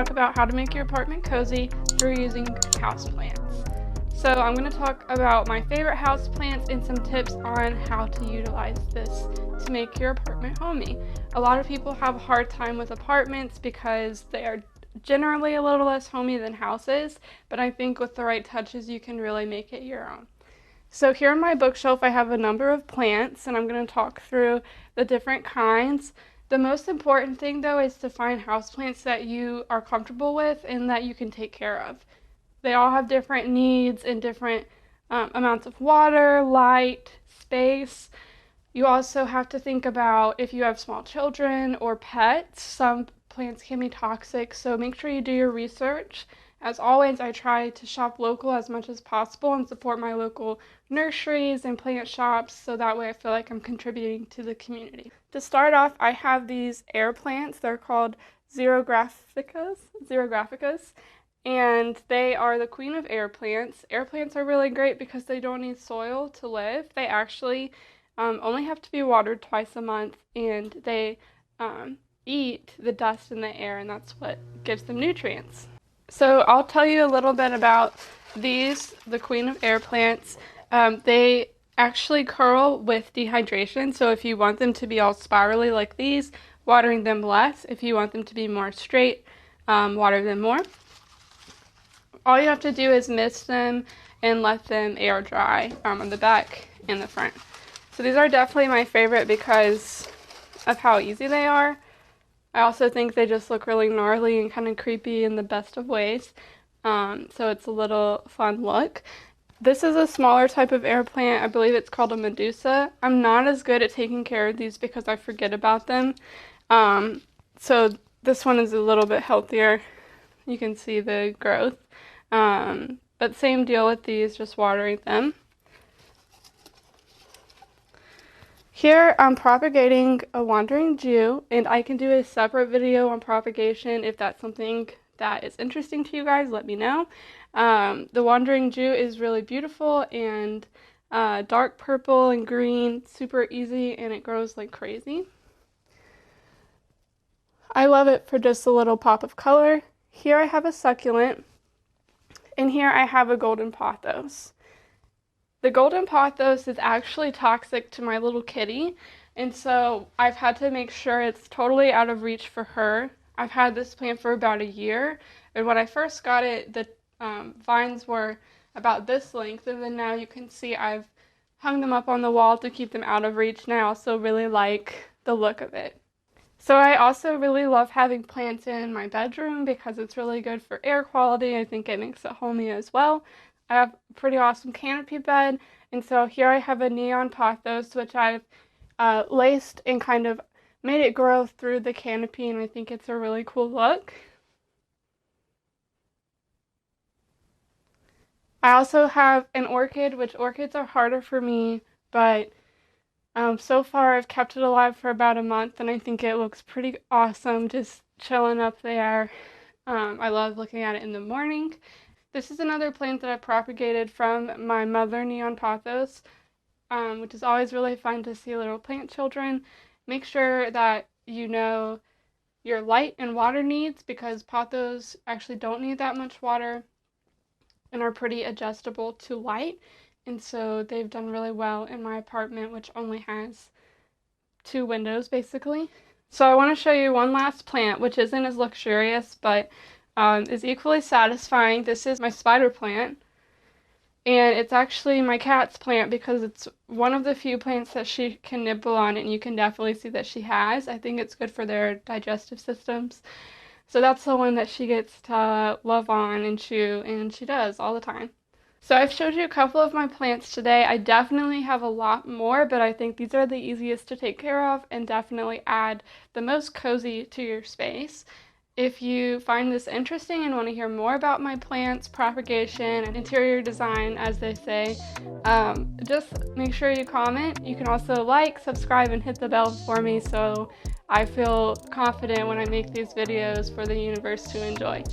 talk about how to make your apartment cozy through using houseplants. So I'm going to talk about my favorite houseplants and some tips on how to utilize this to make your apartment homey. A lot of people have a hard time with apartments because they are generally a little less homey than houses, but I think with the right touches you can really make it your own. So here on my bookshelf I have a number of plants and I'm going to talk through the different kinds. The most important thing though is to find houseplants that you are comfortable with and that you can take care of. They all have different needs and different amounts of water, light, space. You also have to think about if you have small children or pets. Some plants can be toxic, so make sure you do your research. As always, I try to shop local as much as possible and support my local nurseries and plant shops so that way I feel like I'm contributing to the community. To start off, I have these air plants. They're called Xerographicas, and they are the queen of air plants. Air plants are really great because they don't need soil to live. They actually only have to be watered twice a month, and they eat the dust in the air, and that's what gives them nutrients. So I'll tell you a little bit about these, the queen of air plants. They actually curl with dehydration, so if you want them to be all spirally like these, watering them less. If you want them to be more straight, water them more. All you have to do is mist them and let them air dry on the back and the front. So these are definitely my favorite because of how easy they are. I also think they just look really gnarly and kind of creepy in the best of ways. So it's a little fun look. This is a smaller type of air plant. I believe it's called a Medusa. I'm not as good at taking care of these because I forget about them. So this one is a little bit healthier. You can see the growth. But same deal with these, just watering them. Here I'm propagating a wandering Jew, and I can do a separate video on propagation if that's something that is interesting to you guys. Let me know. The wandering Jew is really beautiful and dark purple and green, super easy, and it grows like crazy. I love it for just a little pop of color. Here I have a succulent, and here I have a golden pothos. The golden pothos is actually toxic to my little kitty, and so I've had to make sure it's totally out of reach for her. I've had this plant for about a year, and when I first got it, the vines were about this length, and then now you can see I've hung them up on the wall to keep them out of reach, and I also really like the look of it. So I also really love having plants in my bedroom because it's really good for air quality. I think it makes it homey as well. I have a pretty awesome canopy bed, and so here I have a neon pothos which I've laced and kind of made it grow through the canopy, and I think it's a really cool look. I also have an orchid, which orchids are harder for me, but so far I've kept it alive for about a month, and I think it looks pretty awesome just chilling up there. I love looking at it in the morning. This is another plant that I propagated from my mother, neon pothos, which is always really fun to see little plant children. Make sure that you know your light and water needs because pothos actually don't need that much water and are pretty adjustable to light. And so they've done really well in my apartment, which only has 2 windows basically. So I want to show you one last plant, which isn't as luxurious, but is equally satisfying. This is my spider plant, and it's actually my cat's plant because it's one of the few plants that she can nibble on, and you can definitely see that she has. I think it's good for their digestive systems. So that's the one that she gets to love on and chew, and she does all the time. So I've showed you a couple of my plants today. I definitely have a lot more, but I think these are the easiest to take care of and definitely add the most cozy to your space. If you find this interesting and want to hear more about my plants, propagation, and interior design, as they say, just make sure you comment. You can also like, subscribe, and hit the bell for me so I feel confident when I make these videos for the universe to enjoy.